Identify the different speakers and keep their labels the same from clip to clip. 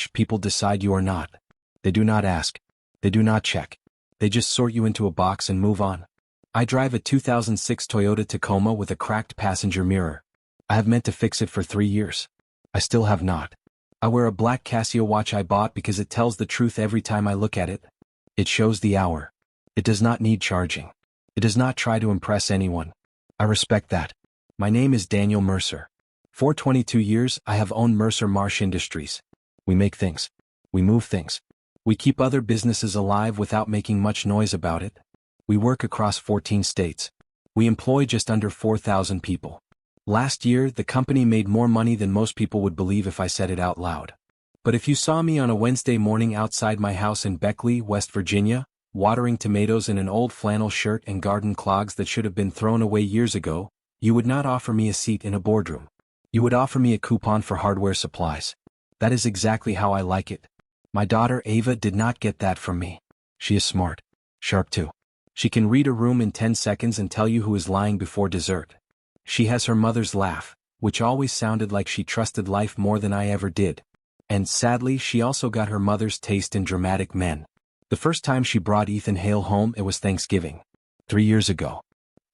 Speaker 1: People decide you are not. They do not ask. They do not check. They just sort you into a box and move on. I drive a 2006 Toyota Tacoma with a cracked passenger mirror. I have meant to fix it for 3 years. I still have not. I wear a black Casio watch I bought because it tells the truth every time I look at it. It shows the hour. It does not need charging. It does not try to impress anyone. I respect that. My name is Daniel Mercer. For 22 years, I have owned Mercer Marsh Industries. We make things. We move things. We keep other businesses alive without making much noise about it. We work across 14 states. We employ just under 4,000 people. Last year, the company made more money than most people would believe if I said it out loud. But if you saw me on a Wednesday morning outside my house in Beckley, West Virginia, watering tomatoes in an old flannel shirt and garden clogs that should have been thrown away years ago, you would not offer me a seat in a boardroom. You would offer me a coupon for hardware supplies. That is exactly how I like it. My daughter Ava did not get that from me. She is smart. Sharp too. She can read a room in 10 seconds and tell you who is lying before dessert. She has her mother's laugh, which always sounded like she trusted life more than I ever did. And sadly, she also got her mother's taste in dramatic men. The first time she brought Ethan Hale home, it was Thanksgiving. 3 years ago.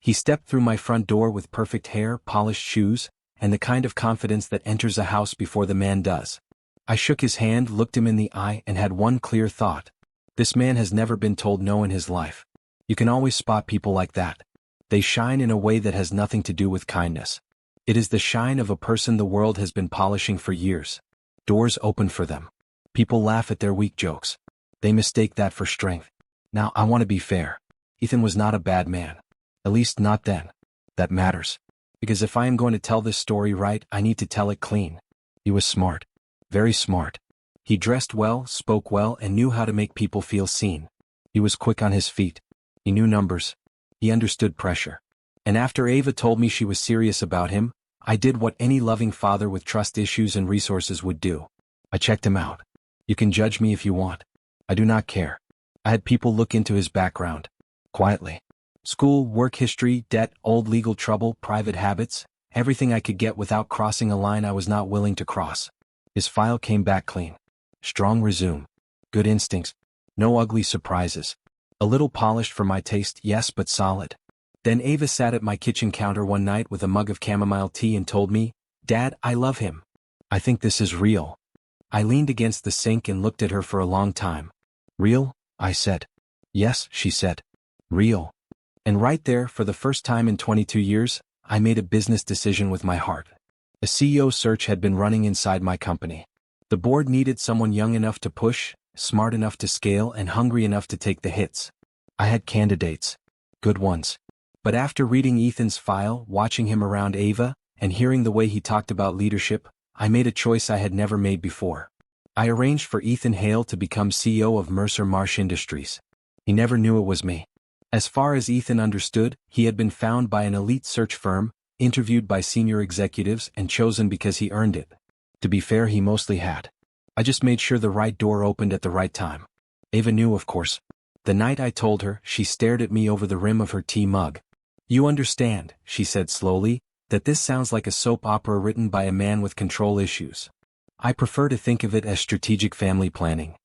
Speaker 1: He stepped through my front door with perfect hair, polished shoes, and the kind of confidence that enters a house before the man does. I shook his hand, looked him in the eye, and had one clear thought. This man has never been told no in his life. You can always spot people like that. They shine in a way that has nothing to do with kindness. It is the shine of a person the world has been polishing for years. Doors open for them. People laugh at their weak jokes. They mistake that for strength. Now, I want to be fair. Ethan was not a bad man. At least not then. That matters. Because if I am going to tell this story right, I need to tell it clean. He was smart. Very smart. He dressed well, spoke well, and knew how to make people feel seen. He was quick on his feet. He knew numbers. He understood pressure. And after Ava told me she was serious about him, I did what any loving father with trust issues and resources would do. I checked him out. You can judge me if you want. I do not care. I had people look into his background. Quietly. School, work history, debt, old legal trouble, private habits, everything I could get without crossing a line I was not willing to cross. His file came back clean. Strong resume. Good instincts. No ugly surprises. A little polished for my taste, yes, but solid. Then Ava sat at my kitchen counter one night with a mug of chamomile tea and told me, "Dad, I love him. I think this is real." I leaned against the sink and looked at her for a long time. "Real?" I said. "Yes," she said. "Real." And right there, for the first time in 22 years, I made a business decision with my heart. A CEO search had been running inside my company. The board needed someone young enough to push, smart enough to scale, and hungry enough to take the hits. I had candidates. Good ones. But after reading Ethan's file, watching him around Ava, and hearing the way he talked about leadership, I made a choice I had never made before. I arranged for Ethan Hale to become CEO of Mercer Marsh Industries. He never knew it was me. As far as Ethan understood, he had been found by an elite search firm, interviewed by senior executives, and chosen because he earned it. To be fair, he mostly had. I just made sure the right door opened at the right time. Ava knew, of course. The night I told her, she stared at me over the rim of her tea mug. "You understand," she said slowly, "that this sounds like a soap opera written by a man with control issues. I prefer to think of it as strategic family planning."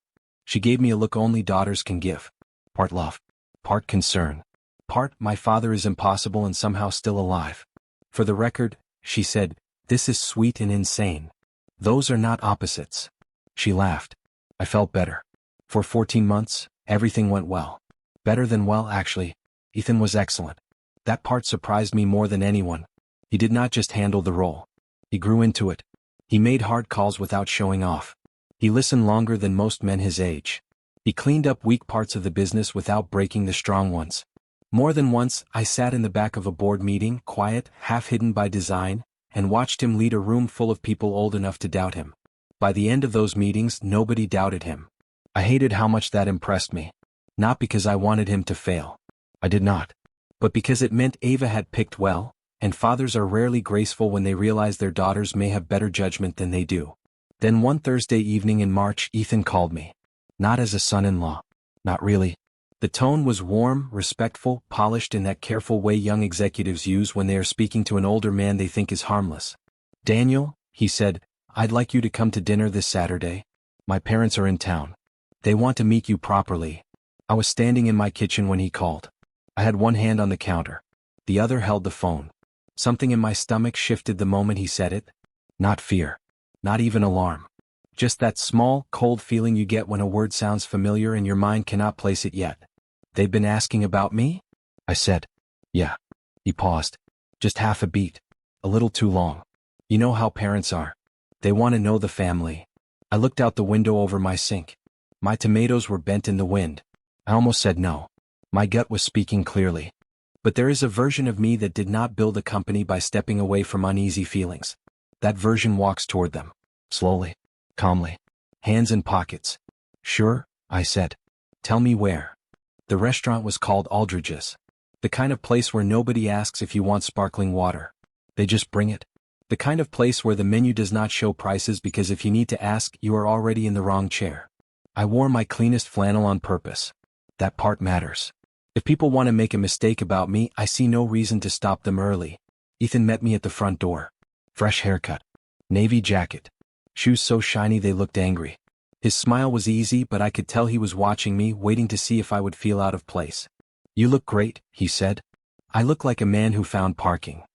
Speaker 1: She gave me a look only daughters can give. Part love. Part concern. Part, my father is impossible and somehow still alive. "For the record," she said, "this is sweet and insane. Those are not opposites." She laughed. I felt better. For 14 months, everything went well. Better than well, actually. Ethan was excellent. That part surprised me more than anyone. He did not just handle the role. He grew into it. He made hard calls without showing off. He listened longer than most men his age. He cleaned up weak parts of the business without breaking the strong ones. More than once, I sat in the back of a board meeting, quiet, half hidden by design, and watched him lead a room full of people old enough to doubt him. By the end of those meetings, nobody doubted him. I hated how much that impressed me. Not because I wanted him to fail. I did not. But because it meant Ava had picked well, and fathers are rarely graceful when they realize their daughters may have better judgment than they do. Then one Thursday evening in March, Ethan called me. Not as a son-in-law. Not really. The tone was warm, respectful, polished in that careful way young executives use when they are speaking to an older man they think is harmless. "Daniel," he said, "I'd like you to come to dinner this Saturday. My parents are in town. They want to meet you properly. I was standing in my kitchen when he called. I had one hand on the counter. The other held the phone. Something in my stomach shifted the moment he said it. Not fear. Not even alarm. Just that small, cold feeling you get when a word sounds familiar and your mind cannot place it yet. They've been asking about me? I said. Yeah. He paused. Just half a beat. A little too long. You know how parents are. They want to know the family. I looked out the window over my sink. My tomatoes were bent in the wind. I almost said no. My gut was speaking clearly. But there is a version of me that did not build a company by stepping away from uneasy feelings. That version walks toward them. Slowly. Calmly. Hands in pockets. Sure, I said. Tell me where. The restaurant was called Aldridge's. The kind of place where nobody asks if you want sparkling water. They just bring it. The kind of place where the menu does not show prices because if you need to ask, you are already in the wrong chair. I wore my cleanest flannel on purpose. That part matters. If people want to make a mistake about me, I see no reason to stop them early. Ethan met me at the front door. Fresh haircut. Navy jacket. Shoes so shiny they looked angry. His smile was easy, but I could tell he was watching me, waiting to see if I would feel out of place. You look great, he said. I look like a man who found parking.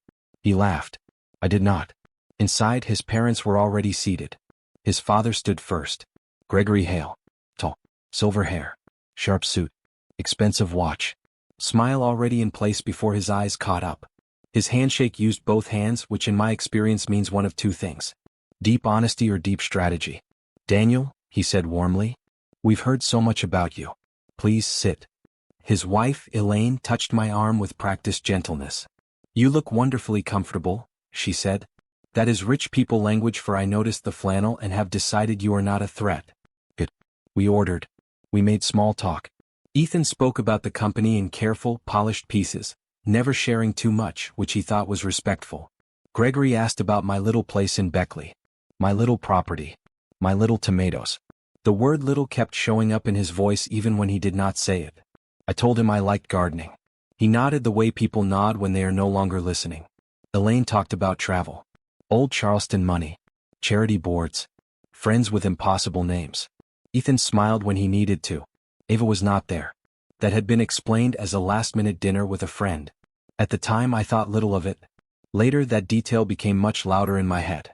Speaker 1: He laughed. I did not. Inside, his parents were already seated. His father stood first. Gregory Hale. Tall. Silver hair. Sharp suit. Expensive watch. Smile already in place before his eyes caught up. His handshake used both hands, which in my experience means one of two things. Deep honesty or deep strategy. Daniel, he said warmly. We've heard so much about you. Please sit. His wife, Elaine, touched my arm with practiced gentleness. You look wonderfully comfortable, she said. That is rich people language for I noticed the flannel and have decided you are not a threat. Good. We ordered. We made small talk. Ethan spoke about the company in careful, polished pieces, never sharing too much, which he thought was respectful. Gregory asked about my little place in Beckley. My little property. My little tomatoes. The word little kept showing up in his voice even when he did not say it. I told him I liked gardening. He nodded the way people nod when they are no longer listening. Elaine talked about travel. Old Charleston money. Charity boards. Friends with impossible names. Ethan smiled when he needed to. Ava was not there. That had been explained as a last-minute dinner with a friend. At the time I thought little of it. Later that detail became much louder in my head.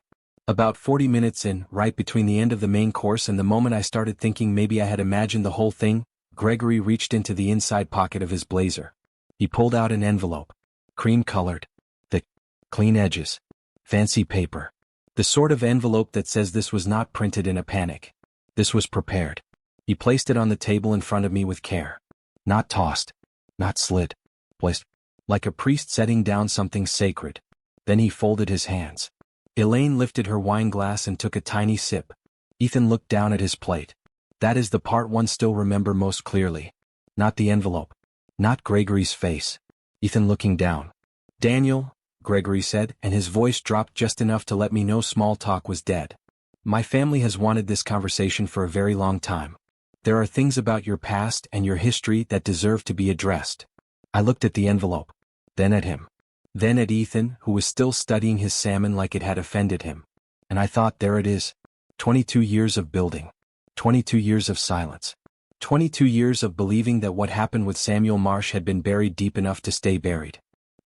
Speaker 1: About 40 minutes in, right between the end of the main course and the moment I started thinking maybe I had imagined the whole thing, Gregory reached into the inside pocket of his blazer. He pulled out an envelope. Cream-colored. Thick. Clean edges. Fancy paper. The sort of envelope that says this was not printed in a panic. This was prepared. He placed it on the table in front of me with care. Not tossed. Not slid. Placed. Like a priest setting down something sacred. Then he folded his hands. Elaine lifted her wine glass and took a tiny sip. Ethan looked down at his plate. That is the part one still remember most clearly. Not the envelope. Not Gregory's face. Ethan looking down. Daniel, Gregory said, and his voice dropped just enough to let me know small talk was dead. My family has wanted this conversation for a very long time. There are things about your past and your history that deserve to be addressed. I looked at the envelope. Then at him. Then at Ethan, who was still studying his salmon like it had offended him. And I thought, there it is. 22 years of building. 22 years of silence. 22 years of believing that what happened with Samuel Marsh had been buried deep enough to stay buried.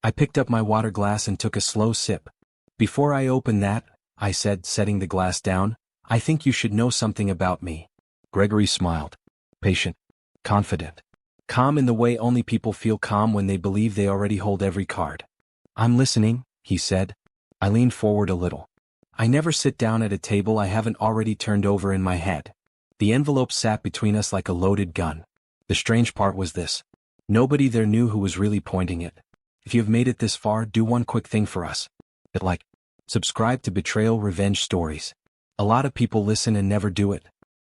Speaker 1: I picked up my water glass and took a slow sip. Before I open that, I said, setting the glass down, I think you should know something about me. Gregory smiled. Patient. Confident. Calm in the way only people feel calm when they believe they already hold every card. I'm listening, he said. I leaned forward a little. I never sit down at a table I haven't already turned over in my head. The envelope sat between us like a loaded gun. The strange part was this. Nobody there knew who was really pointing it. If you have made it this far, do one quick thing for us. Subscribe to Betrayal Revenge Stories. A lot of people listen and never do it.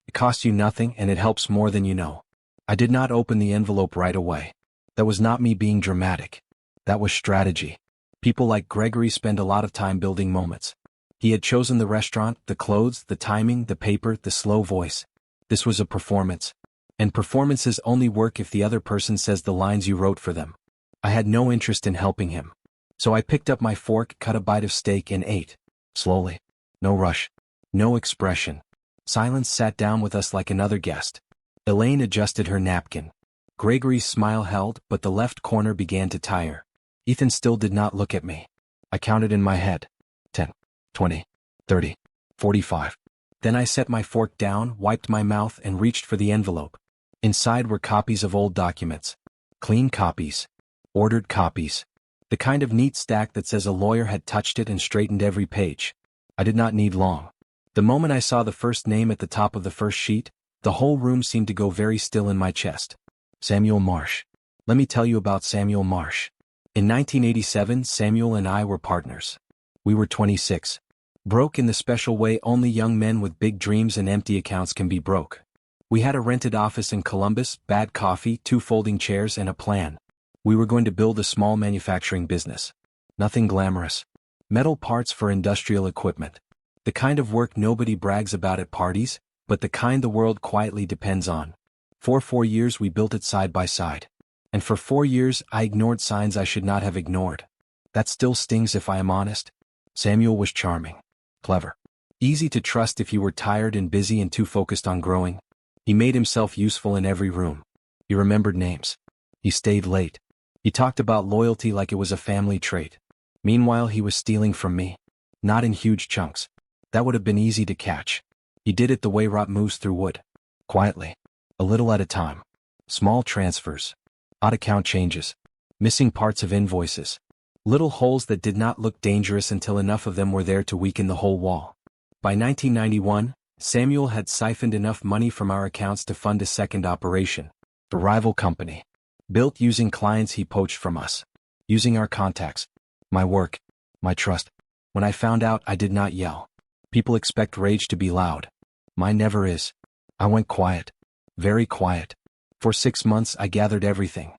Speaker 1: It costs you nothing and it helps more than you know. I did not open the envelope right away. That was not me being dramatic. That was strategy. People like Gregory spend a lot of time building moments. He had chosen the restaurant, the clothes, the timing, the paper, the slow voice. This was a performance. And performances only work if the other person says the lines you wrote for them. I had no interest in helping him. So I picked up my fork, cut a bite of steak and ate. Slowly. No rush. No expression. Silence sat down with us like another guest. Elaine adjusted her napkin. Gregory's smile held, but the left corner began to tire. Ethan still did not look at me. I counted in my head. 10, 20, 30, 45. Then I set my fork down, wiped my mouth, and reached for the envelope. Inside were copies of old documents. Clean copies. Ordered copies. The kind of neat stack that says a lawyer had touched it and straightened every page. I did not need long. The moment I saw the first name at the top of the first sheet, the whole room seemed to go very still in my chest. Samuel Marsh. Let me tell you about Samuel Marsh. In 1987, Samuel and I were partners. We were 26. Broke in the special way only young men with big dreams and empty accounts can be broke. We had a rented office in Columbus, bad coffee, 2 folding chairs, and a plan. We were going to build a small manufacturing business. Nothing glamorous. Metal parts for industrial equipment. The kind of work nobody brags about at parties, but the kind the world quietly depends on. For 4 years we built it side by side. And for 4 years I ignored signs I should not have ignored. That still stings if I am honest. Samuel was charming. Clever. Easy to trust if you were tired and busy and too focused on growing. He made himself useful in every room. He remembered names. He stayed late. He talked about loyalty like it was a family trait. Meanwhile he was stealing from me. Not in huge chunks. That would have been easy to catch. He did it the way rot moves through wood. Quietly. A little at a time. Small transfers. Odd account changes. Missing parts of invoices. Little holes that did not look dangerous until enough of them were there to weaken the whole wall. By 1991, Samuel had siphoned enough money from our accounts to fund a second operation. A rival company. Built using clients he poached from us. Using our contacts. My work. My trust. When I found out, I did not yell. People expect rage to be loud. Mine never is. I went quiet. Very quiet. For 6 months I gathered everything.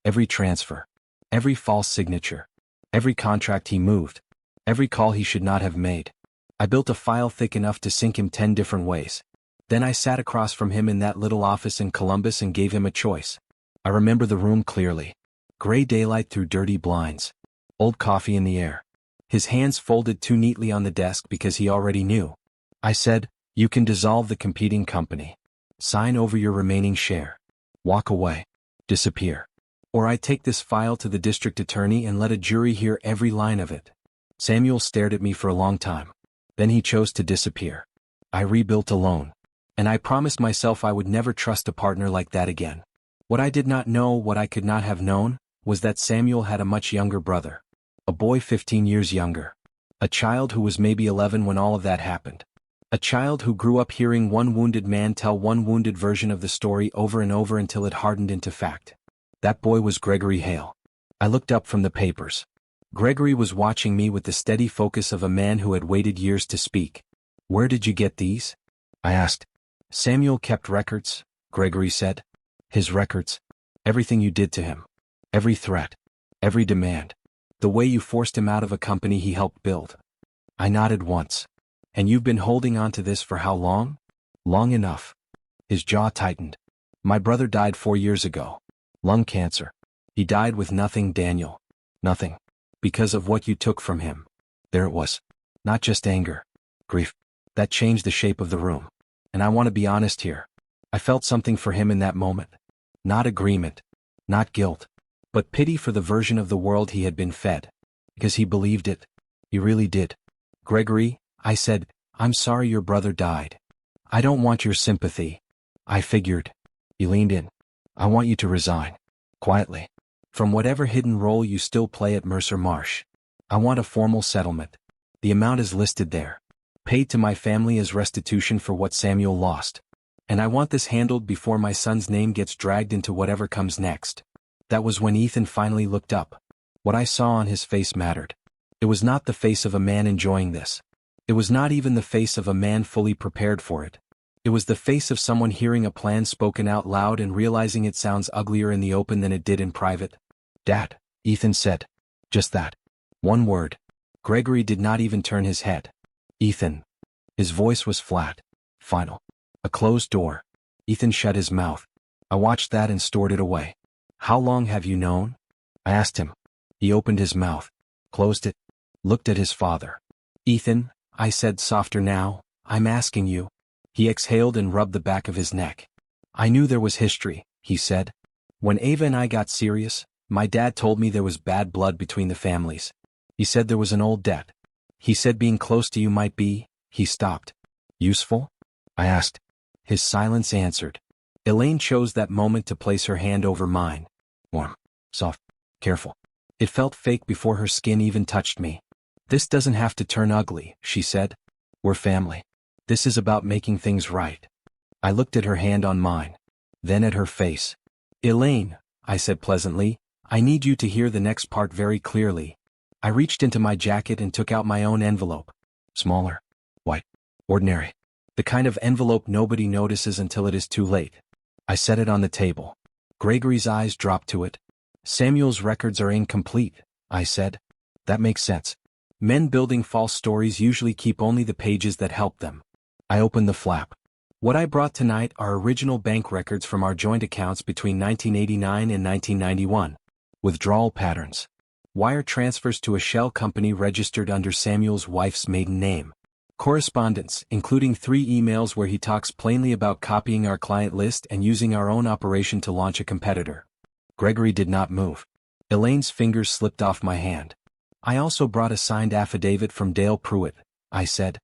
Speaker 1: Every transfer. Every false signature. Every contract he moved. Every call he should not have made. I built a file thick enough to sink him 10 different ways. Then I sat across from him in that little office in Columbus and gave him a choice. I remember the room clearly. Gray daylight through dirty blinds. Old coffee in the air. His hands folded too neatly on the desk because he already knew. I said, "You can dissolve the competing company. Sign over your remaining share. Walk away. Disappear. Or I take this file to the district attorney and let a jury hear every line of it." Samuel stared at me for a long time. Then he chose to disappear. I rebuilt alone. And I promised myself I would never trust a partner like that again. What I did not know, what I could not have known, was that Samuel had a much younger brother. A boy 15 years younger. A child who was maybe 11 when all of that happened. A child who grew up hearing one wounded man tell one wounded version of the story over and over until it hardened into fact. That boy was Gregory Hale. I looked up from the papers. Gregory was watching me with the steady focus of a man who had waited years to speak. "Where did you get these?" I asked. "Samuel kept records," Gregory said. "His records. Everything you did to him. Every threat. Every demand. The way you forced him out of a company he helped build." I nodded once. "And you've been holding on to this for how long?" "Long enough." His jaw tightened. "My brother died 4 years ago. Lung cancer. He died with nothing, Daniel. Nothing. Because of what you took from him." There it was. Not just anger. Grief. That changed the shape of the room. And I want to be honest here. I felt something for him in that moment. Not agreement. Not guilt. But pity for the version of the world he had been fed. Because he believed it. He really did. "Gregory," I said, "I'm sorry your brother died. I don't want your sympathy." I figured. He leaned in. "I want you to resign. Quietly. From whatever hidden role you still play at Mercer Marsh. I want a formal settlement. The amount is listed there. Paid to my family as restitution for what Samuel lost. And I want this handled before my son's name gets dragged into whatever comes next." That was when Ethan finally looked up. What I saw on his face mattered. It was not the face of a man enjoying this. It was not even the face of a man fully prepared for it. It was the face of someone hearing a plan spoken out loud and realizing it sounds uglier in the open than it did in private. "Dad," Ethan said. Just that. One word. Gregory did not even turn his head. "Ethan." His voice was flat. Final. A closed door. Ethan shut his mouth. I watched that and stored it away. "How long have you known?" I asked him. He opened his mouth. Closed it. Looked at his father. "Ethan," I said softer now, "I'm asking you. He exhaled and rubbed the back of his neck. I knew there was history, he said. When Ava and I got serious, my dad told me there was bad blood between the families. He said there was an old debt. He said being close to you might be, he stopped. Useful? I asked. His silence answered. Elaine chose that moment to place her hand over mine. Warm, soft, careful. It felt fake before her skin even touched me. This doesn't have to turn ugly, she said. We're family. This is about making things right. I looked at her hand on mine, then at her face. Elaine, I said pleasantly, I need you to hear the next part very clearly. I reached into my jacket and took out my own envelope. Smaller, white, ordinary. The kind of envelope nobody notices until it is too late. I set it on the table. Gregory's eyes dropped to it. Samuel's records are incomplete, I said. That makes sense. Men building false stories usually keep only the pages that help them. I opened the flap. What I brought tonight are original bank records from our joint accounts between 1989 and 1991. Withdrawal patterns. Wire transfers to a shell company registered under Samuel's wife's maiden name. Correspondence, including 3 emails where he talks plainly about copying our client list and using our own operation to launch a competitor. Gregory did not move. Elaine's fingers slipped off my hand. I also brought a signed affidavit from Dale Pruitt, I said.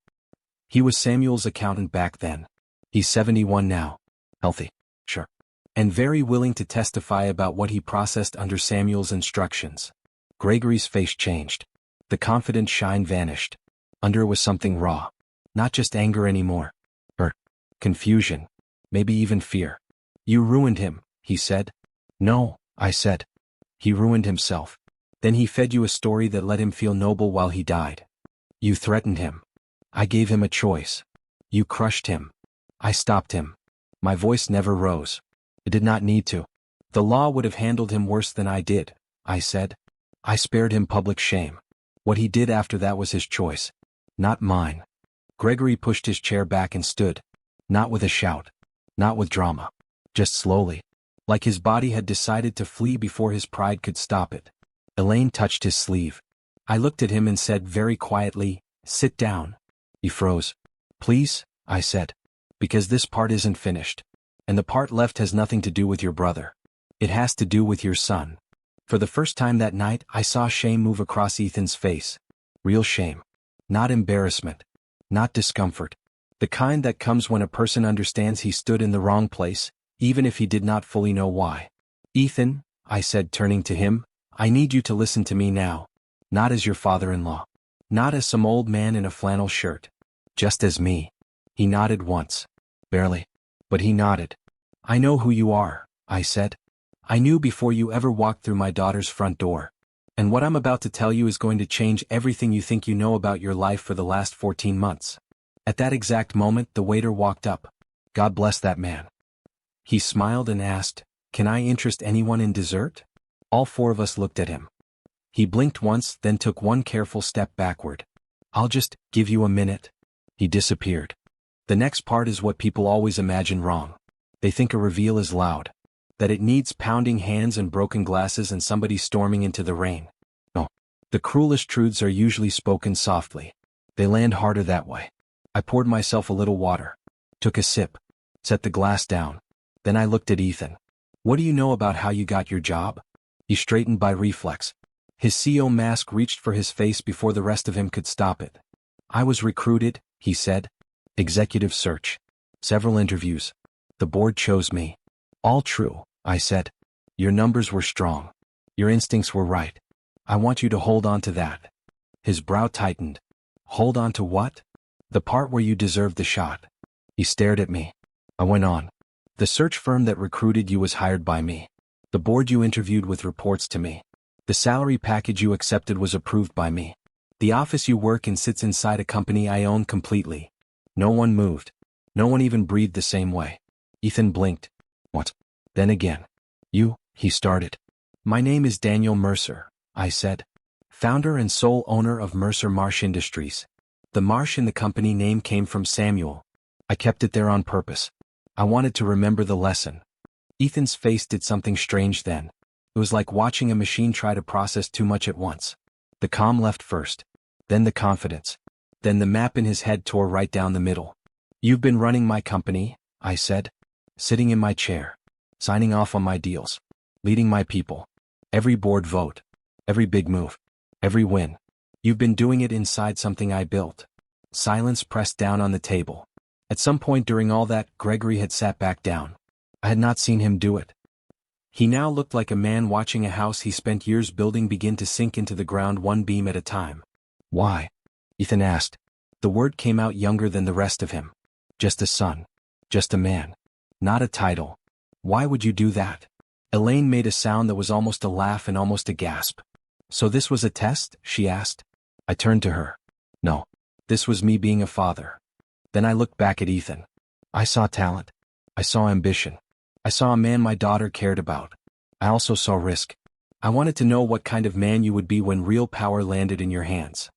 Speaker 1: He was Samuel's accountant back then. He's 71 now. Healthy, sure. And very willing to testify about what he processed under Samuel's instructions. Gregory's face changed. The confident shine vanished. Under it was something raw. Not just anger anymore. Hurt. Confusion. Maybe even fear. You ruined him, he said. No, I said. He ruined himself. Then he fed you a story that let him feel noble while he died. You threatened him. I gave him a choice. You crushed him. I stopped him. My voice never rose. It did not need to. The law would have handled him worse than I did, I said. I spared him public shame. What he did after that was his choice. Not mine. Gregory pushed his chair back and stood. Not with a shout. Not with drama. Just slowly. Like his body had decided to flee before his pride could stop it. Elaine touched his sleeve. I looked at him and said very quietly, sit down. He froze. Please, I said. Because this part isn't finished. And the part left has nothing to do with your brother. It has to do with your son. For the first time that night, I saw shame move across Ethan's face. Real shame. Not embarrassment. Not discomfort. The kind that comes when a person understands he stood in the wrong place, even if he did not fully know why. Ethan, I said turning to him, I need you to listen to me now. Not as your father-in-law. Not as some old man in a flannel shirt. Just as me. He nodded once. Barely. But he nodded. I know who you are, I said. I knew before you ever walked through my daughter's front door. And what I'm about to tell you is going to change everything you think you know about your life for the last 14 months. At that exact moment, the waiter walked up. God bless that man. He smiled and asked, Can I interest anyone in dessert? All 4 of us looked at him. He blinked once, then took one careful step backward. I'll just give you a minute. He disappeared. The next part is what people always imagine wrong. They think a reveal is loud. That it needs pounding hands and broken glasses and somebody storming into the rain. No. The cruelest truths are usually spoken softly. They land harder that way. I poured myself a little water. Took a sip. Set the glass down. Then I looked at Ethan. What do you know about how you got your job? He straightened by reflex. His CO mask reached for his face before the rest of him could stop it. I was recruited, he said. Executive search. Several interviews. The board chose me. All true, I said. Your numbers were strong. Your instincts were right. I want you to hold on to that. His brow tightened. Hold on to what? The part where you deserved the shot. He stared at me. I went on. The search firm that recruited you was hired by me. The board you interviewed with reports to me. The salary package you accepted was approved by me. The office you work in sits inside a company I own completely. No one moved. No one even breathed the same way. Ethan blinked. What? Then again. You, he started. My name is Daniel Mercer, I said. Founder and sole owner of Mercer Marsh Industries. The Marsh in the company name came from Samuel. I kept it there on purpose. I wanted to remember the lesson. Ethan's face did something strange then. It was like watching a machine try to process too much at once. The calm left first. Then the confidence. Then the map in his head tore right down the middle. You've been running my company, I said. Sitting in my chair. Signing off on my deals. Leading my people. Every board vote. Every big move. Every win. You've been doing it inside something I built. Silence pressed down on the table. At some point during all that, Gregory had sat back down. I had not seen him do it. He now looked like a man watching a house he spent years building begin to sink into the ground one beam at a time. Why? Ethan asked. The word came out younger than the rest of him. Just a son. Just a man. Not a title. Why would you do that? Elaine made a sound that was almost a laugh and almost a gasp. So this was a test? She asked. I turned to her. No. This was me being a father. Then I looked back at Ethan. I saw talent. I saw ambition. I saw a man my daughter cared about. I also saw risk. I wanted to know what kind of man you would be when real power landed in your hands.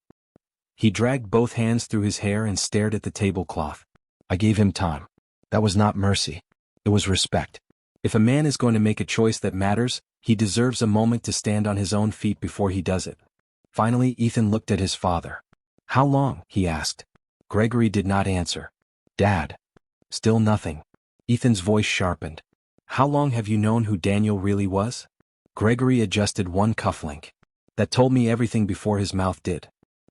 Speaker 1: He dragged both hands through his hair and stared at the tablecloth. I gave him time. That was not mercy. It was respect. If a man is going to make a choice that matters, he deserves a moment to stand on his own feet before he does it. Finally, Ethan looked at his father. How long? He asked. Gregory did not answer. Dad. Still nothing. Ethan's voice sharpened. How long have you known who Daniel really was? Gregory adjusted one cufflink. That told me everything before his mouth did.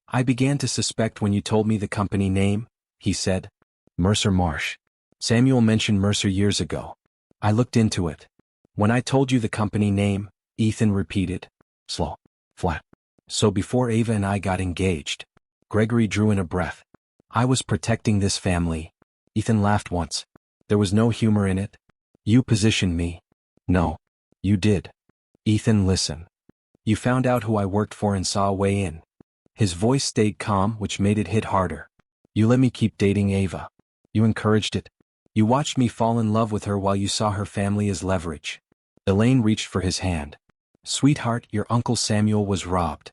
Speaker 1: I began to suspect when you told me the company name, he said. Mercer Marsh. Samuel mentioned Mercer years ago. I looked into it. When I told you the company name, Ethan repeated. Slow. Flat. So before Ava and I got engaged. Gregory drew in a breath. I was protecting this family. Ethan laughed once. There was no humor in it. You positioned me. No. You did. Ethan, listen. You found out who I worked for and saw a way in. His voice stayed calm, which made it hit harder. You let me keep dating Ava. You encouraged it. You watched me fall in love with her while you saw her family as leverage. Elaine reached for his hand. Sweetheart, your Uncle Samuel was robbed.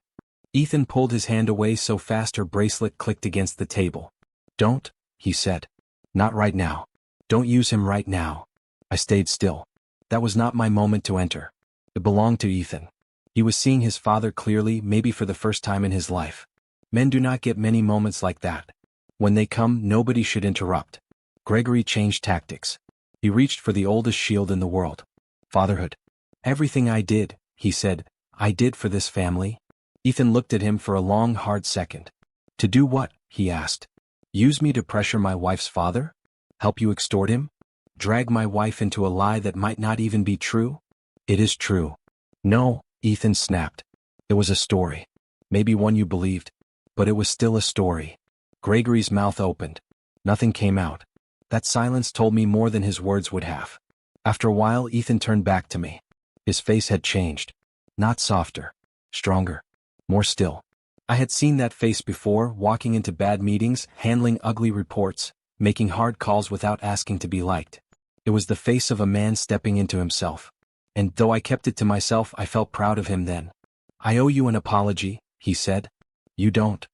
Speaker 1: Ethan pulled his hand away so fast her bracelet clicked against the table. Don't, he said. Not right now. Don't use him right now. I stayed still. That was not my moment to enter. It belonged to Ethan. He was seeing his father clearly, maybe for the first time in his life. Men do not get many moments like that. When they come, nobody should interrupt. Gregory changed tactics. He reached for the oldest shield in the world. Fatherhood. Everything I did, he said, I did for this family. Ethan looked at him for a long, hard second. To do what? He asked. Use me to pressure my wife's father? Help you extort him? Drag my wife into a lie that might not even be true? It is true. No, Ethan snapped. It was a story. Maybe one you believed. But it was still a story. Gregory's mouth opened. Nothing came out. That silence told me more than his words would have. After a while, Ethan turned back to me. His face had changed. Not softer. Stronger. More still. I had seen that face before, walking into bad meetings, handling ugly reports, making hard calls without asking to be liked. It was the face of a man stepping into himself. And though I kept it to myself, I felt proud of him then. I owe you an apology, he said. You don't.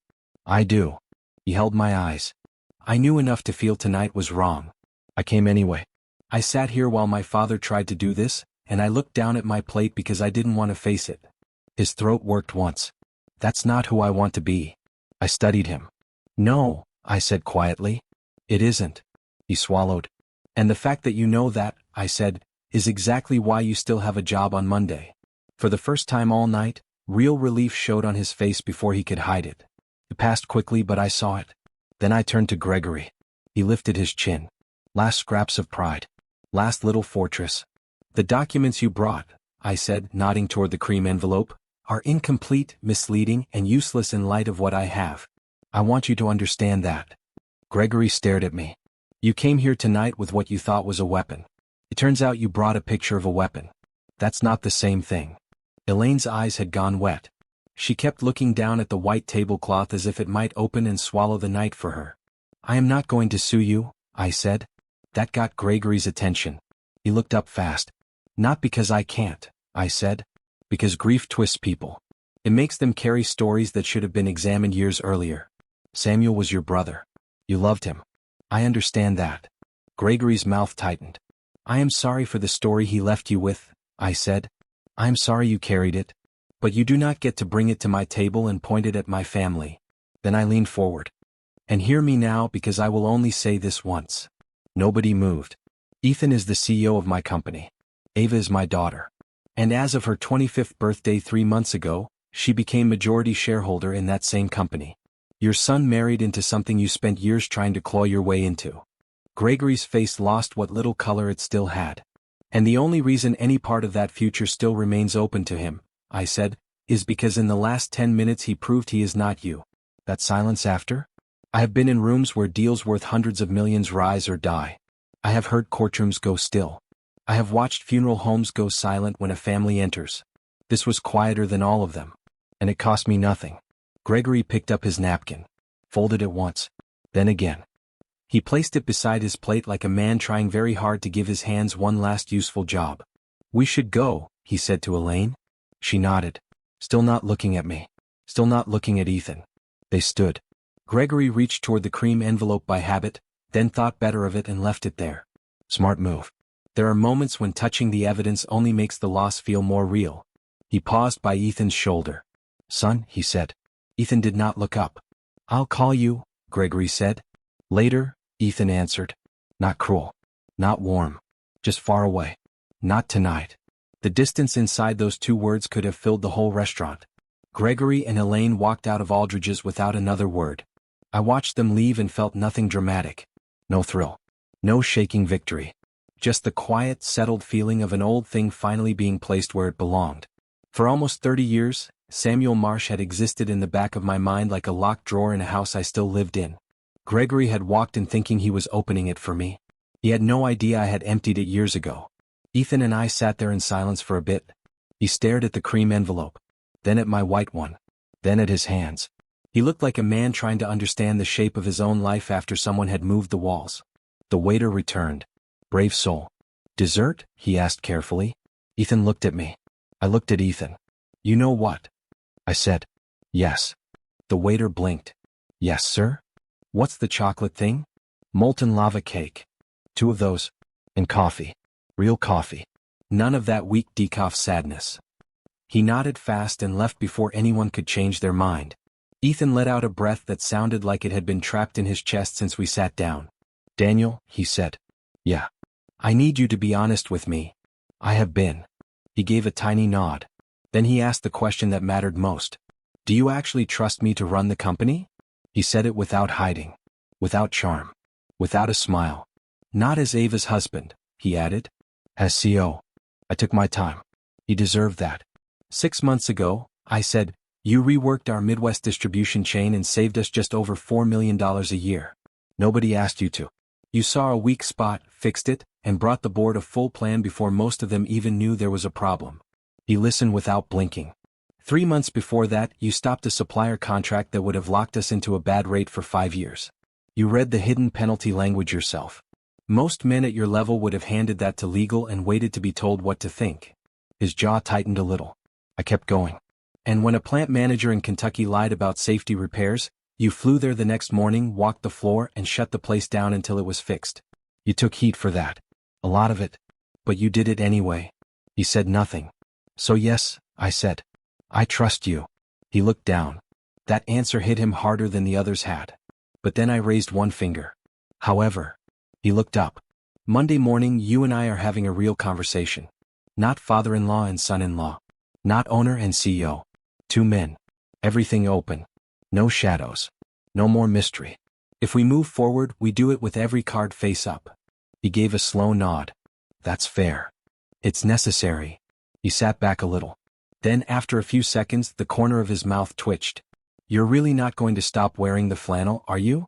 Speaker 1: I do. He held my eyes. I knew enough to feel tonight was wrong. I came anyway. I sat here while my father tried to do this, and I looked down at my plate because I didn't want to face it. His throat worked once. That's not who I want to be. I studied him. No, I said quietly. It isn't. He swallowed. And the fact that you know that, I said, is exactly why you still have a job on Monday. For the first time all night, real relief showed on his face before he could hide it. It passed quickly, but I saw it. Then I turned to Gregory. He lifted his chin. Last scraps of pride. Last little fortress. The documents you brought, I said, nodding toward the cream envelope, are incomplete, misleading, and useless in light of what I have. I want you to understand that. Gregory stared at me. You came here tonight with what you thought was a weapon. It turns out you brought a picture of a weapon. That's not the same thing. Elaine's eyes had gone wet. She kept looking down at the white tablecloth as if it might open and swallow the night for her. I am not going to sue you, I said. That got Gregory's attention. He looked up fast. Not because I can't, I said. Because grief twists people. It makes them carry stories that should have been examined years earlier. Samuel was your brother. You loved him. I understand that. Gregory's mouth tightened. I am sorry for the story he left you with, I said. I am sorry you carried it. But you do not get to bring it to my table and point it at my family. Then I leaned forward. And hear me now because I will only say this once. Nobody moved. Ethan is the CEO of my company. Ava is my daughter. And as of her 25th birthday 3 months ago, she became majority shareholder in that same company. Your son married into something you spent years trying to claw your way into. Gregory's face lost what little color it still had. And the only reason any part of that future still remains open to him, I said, is because in the last 10 minutes he proved he is not you. That silence after? I have been in rooms where deals worth hundreds of millions rise or die. I have heard courtrooms go still. I have watched funeral homes go silent when a family enters. This was quieter than all of them. And it cost me nothing. Gregory picked up his napkin, folded it once, then again. He placed it beside his plate like a man trying very hard to give his hands one last useful job. We should go, he said to Elaine. She nodded, still not looking at me, still not looking at Ethan. They stood. Gregory reached toward the cream envelope by habit, then thought better of it and left it there. Smart move. There are moments when touching the evidence only makes the loss feel more real. He paused by Ethan's shoulder. Son, he said. Ethan did not look up. I'll call you, Gregory said. Later, Ethan answered. Not cruel. Not warm. Just far away. Not tonight. The distance inside those 2 words could have filled the whole restaurant. Gregory and Elaine walked out of Aldridge's without another word. I watched them leave and felt nothing dramatic. No thrill. No shaking victory. Just the quiet, settled feeling of an old thing finally being placed where it belonged. For almost 30 years, Samuel Marsh had existed in the back of my mind like a locked drawer in a house I still lived in. Gregory had walked in thinking he was opening it for me. He had no idea I had emptied it years ago. Ethan and I sat there in silence for a bit. He stared at the cream envelope, then at my white one, then at his hands. He looked like a man trying to understand the shape of his own life after someone had moved the walls. The waiter returned. Brave soul. Dessert? He asked carefully. Ethan looked at me. I looked at Ethan. You know what? I said. Yes. The waiter blinked. Yes, sir? What's the chocolate thing? Molten lava cake. 2 of those. And coffee. Real coffee. None of that weak decaf sadness. He nodded fast and left before anyone could change their mind. Ethan let out a breath that sounded like it had been trapped in his chest since we sat down. Daniel, he said. Yeah. I need you to be honest with me. I have been. He gave a tiny nod. Then he asked the question that mattered most. Do you actually trust me to run the company? He said it without hiding. Without charm. Without a smile. Not as Ava's husband, he added. As CEO. I took my time. He deserved that. 6 months ago, I said, you reworked our Midwest distribution chain and saved us just over $4 million a year. Nobody asked you to. You saw a weak spot, fixed it, and brought the board a full plan before most of them even knew there was a problem. He listened without blinking. 3 months before that, you stopped a supplier contract that would have locked us into a bad rate for 5 years. You read the hidden penalty language yourself. Most men at your level would have handed that to legal and waited to be told what to think. His jaw tightened a little. I kept going. And when a plant manager in Kentucky lied about safety repairs, you flew there the next morning, walked the floor, and shut the place down until it was fixed. You took heat for that. A lot of it. But you did it anyway. He said nothing. So yes, I said. I trust you. He looked down. That answer hit him harder than the others had. But then I raised one finger. However, he looked up. Monday morning, you and I are having a real conversation. Not father-in-law and son-in-law. Not owner and CEO. 2 men. Everything open. No shadows. No more mystery. If we move forward, we do it with every card face up. He gave a slow nod. That's fair. It's necessary. He sat back a little. Then after a few seconds, the corner of his mouth twitched. You're really not going to stop wearing the flannel, are you?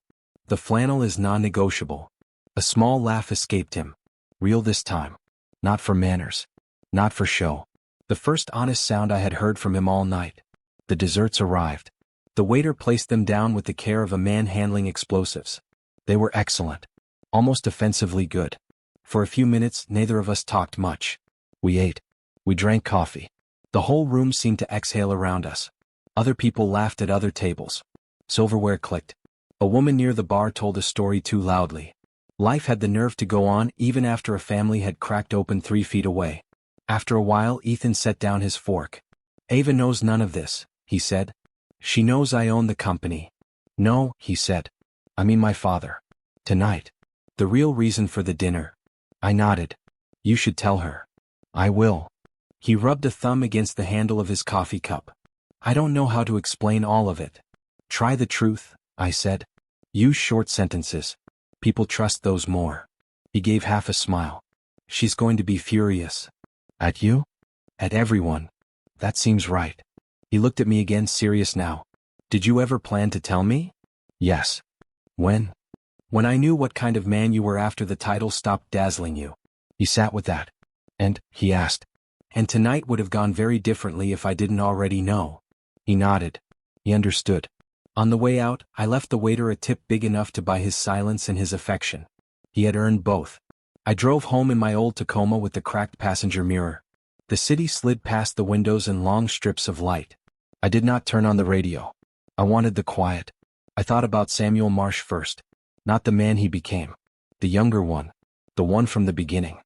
Speaker 1: The flannel is non-negotiable. A small laugh escaped him. Real this time. Not for manners. Not for show. The first honest sound I had heard from him all night. The desserts arrived. The waiter placed them down with the care of a man handling explosives. They were excellent. Almost offensively good. For a few minutes, neither of us talked much. We ate. We drank coffee. The whole room seemed to exhale around us. Other people laughed at other tables. Silverware clicked. A woman near the bar told a story too loudly. Life had the nerve to go on even after a family had cracked open 3 feet away. After a while, Ethan set down his fork. Ava knows none of this, he said. She knows I own the company. No, he said. I mean my father. Tonight. The real reason for the dinner. I nodded. You should tell her. I will. He rubbed a thumb against the handle of his coffee cup. I don't know how to explain all of it. Try the truth, I said. Use short sentences. People trust those more. He gave half a smile. She's going to be furious. At you? At everyone. That seems right. He looked at me again, serious now. Did you ever plan to tell me? Yes. When? When I knew what kind of man you were after the title stopped dazzling you. He sat with that. And, he asked. And tonight would have gone very differently if I didn't already know. He nodded. He understood. On the way out, I left the waiter a tip big enough to buy his silence and his affection. He had earned both. I drove home in my old Tacoma with the cracked passenger mirror. The city slid past the windows in long strips of light. I did not turn on the radio. I wanted the quiet. I thought about Samuel Marsh first. Not the man he became. The younger one. The one from the beginning.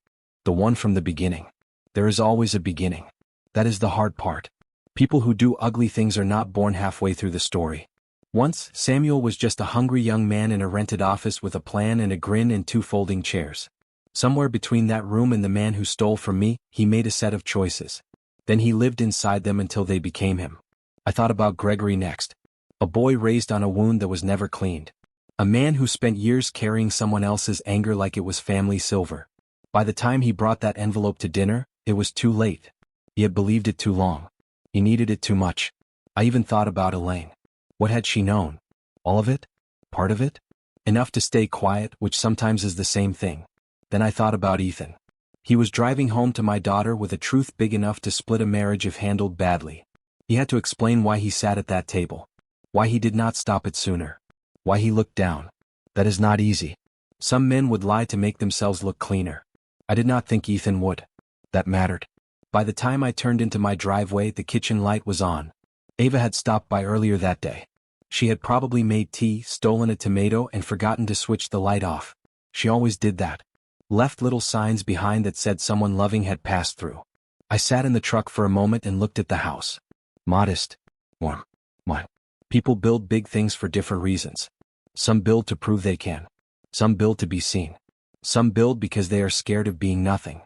Speaker 1: The one from the beginning. There is always a beginning. That is the hard part. People who do ugly things are not born halfway through the story. Once, Samuel was just a hungry young man in a rented office with a plan and a grin and 2 folding chairs. Somewhere between that room and the man who stole from me, he made a set of choices. Then he lived inside them until they became him. I thought about Gregory next. A boy raised on a wound that was never cleaned. A man who spent years carrying someone else's anger like it was family silver. By the time he brought that envelope to dinner, it was too late. He had believed it too long. He needed it too much. I even thought about Elaine. What had she known? All of it? Part of it? Enough to stay quiet, which sometimes is the same thing. Then I thought about Ethan. He was driving home to my daughter with a truth big enough to split a marriage if handled badly. He had to explain why he sat at that table. Why he did not stop it sooner. Why he looked down. That is not easy. Some men would lie to make themselves look cleaner. I did not think Ethan would. That mattered. By the time I turned into my driveway, the kitchen light was on. Ava had stopped by earlier that day. She had probably made tea, stolen a tomato, and forgotten to switch the light off. She always did that. Left little signs behind that said someone loving had passed through. I sat in the truck for a moment and looked at the house. Modest. Warm. What? People build big things for different reasons. Some build to prove they can. Some build to be seen. Some build because they are scared of being nothing.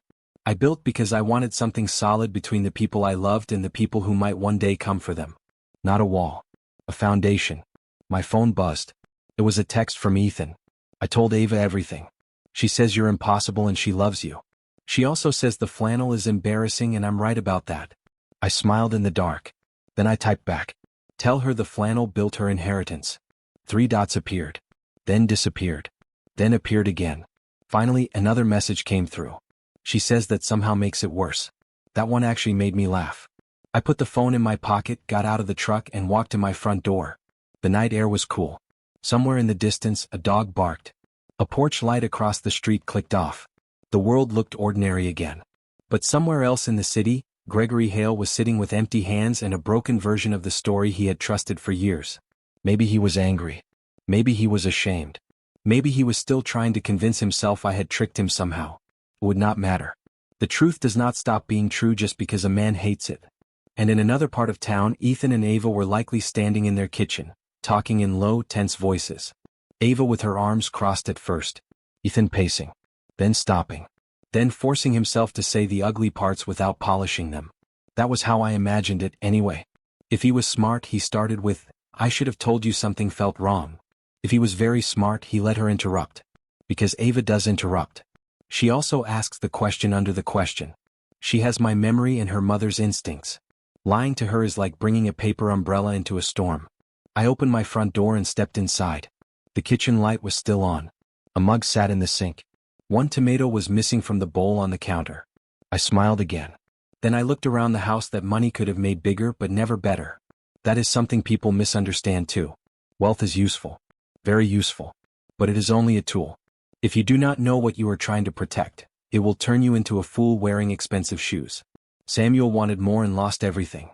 Speaker 1: I built because I wanted something solid between the people I loved and the people who might one day come for them. Not a wall. A foundation. My phone buzzed. It was a text from Ethan. I told Ava everything. She says you're impossible and she loves you. She also says the flannel is embarrassing and I'm right about that. I smiled in the dark. Then I typed back. Tell her the flannel built her inheritance. 3 dots appeared. Then disappeared. Then appeared again. Finally, another message came through. She says that somehow makes it worse. That one actually made me laugh. I put the phone in my pocket, got out of the truck and walked to my front door. The night air was cool. Somewhere in the distance, a dog barked. A porch light across the street clicked off. The world looked ordinary again. But somewhere else in the city, Gregory Hale was sitting with empty hands and a broken version of the story he had trusted for years. Maybe he was angry. Maybe he was ashamed. Maybe he was still trying to convince himself I had tricked him somehow. It would not matter. The truth does not stop being true just because a man hates it. And in another part of town, Ethan and Ava were likely standing in their kitchen, talking in low, tense voices. Ava with her arms crossed at first. Ethan pacing. Then stopping. Then forcing himself to say the ugly parts without polishing them. That was how I imagined it, anyway. If he was smart, he started with, I should have told you something felt wrong. If he was very smart, he let her interrupt. Because Ava does interrupt. She also asks the question under the question. She has my memory and her mother's instincts. Lying to her is like bringing a paper umbrella into a storm. I opened my front door and stepped inside. The kitchen light was still on. A mug sat in the sink. 1 tomato was missing from the bowl on the counter. I smiled again. Then I looked around the house that money could have made bigger but never better. That is something people misunderstand too. Wealth is useful. Very useful. But it is only a tool. If you do not know what you are trying to protect, it will turn you into a fool wearing expensive shoes. Samuel wanted more and lost everything.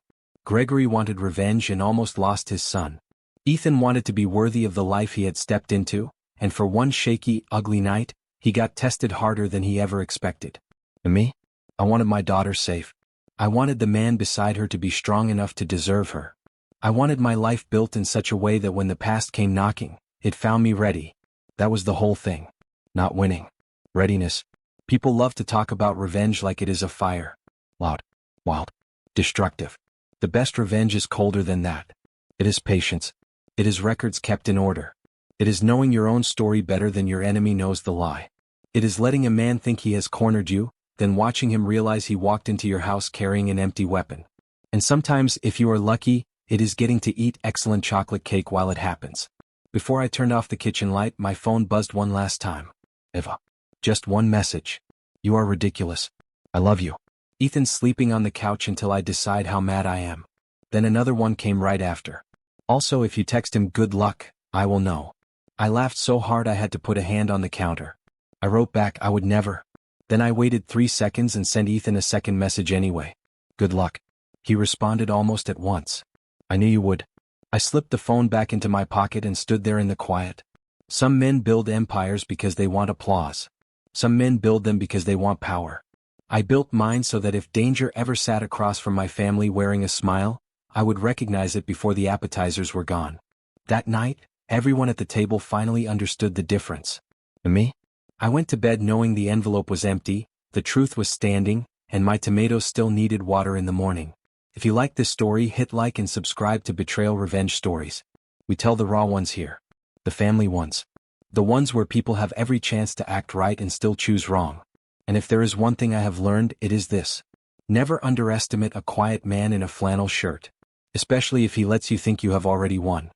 Speaker 1: Gregory wanted revenge and almost lost his son. Ethan wanted to be worthy of the life he had stepped into, and for one shaky, ugly night, he got tested harder than he ever expected. And me? I wanted my daughter safe. I wanted the man beside her to be strong enough to deserve her. I wanted my life built in such a way that when the past came knocking, It found me ready. That was the whole thing. Not winning. Readiness. People love to talk about revenge like it is a fire. Loud. Wild. Destructive. The best revenge is colder than that. It is patience. It is records kept in order. It is knowing your own story better than your enemy knows the lie. It is letting a man think he has cornered you, then watching him realize he walked into your house carrying an empty weapon. And sometimes, if you are lucky, it is getting to eat excellent chocolate cake while it happens. Before I turned off the kitchen light, my phone buzzed one last time. Eva. Just one message. You are ridiculous. I love you. Ethan's sleeping on the couch until I decide how mad I am. Then another one came right after. Also, if you text him good luck, I will know. I laughed so hard I had to put a hand on the counter. I wrote back I would never. Then I waited 3 seconds and sent Ethan a second message anyway. Good luck. He responded almost at once. I knew you would. I slipped the phone back into my pocket and stood there in the quiet. Some men build empires because they want applause. Some men build them because they want power. I built mine so that if danger ever sat across from my family wearing a smile, I would recognize it before the appetizers were gone. That night, everyone at the table finally understood the difference. And me? I went to bed knowing the envelope was empty, the truth was standing, and my tomatoes still needed water in the morning. If you like this story, hit like and subscribe to Betrayal Revenge Stories. We tell the raw ones here. The family ones. The ones where people have every chance to act right and still choose wrong. And if there is one thing I have learned, it is this. Never underestimate a quiet man in a flannel shirt. Especially if he lets you think you have already won.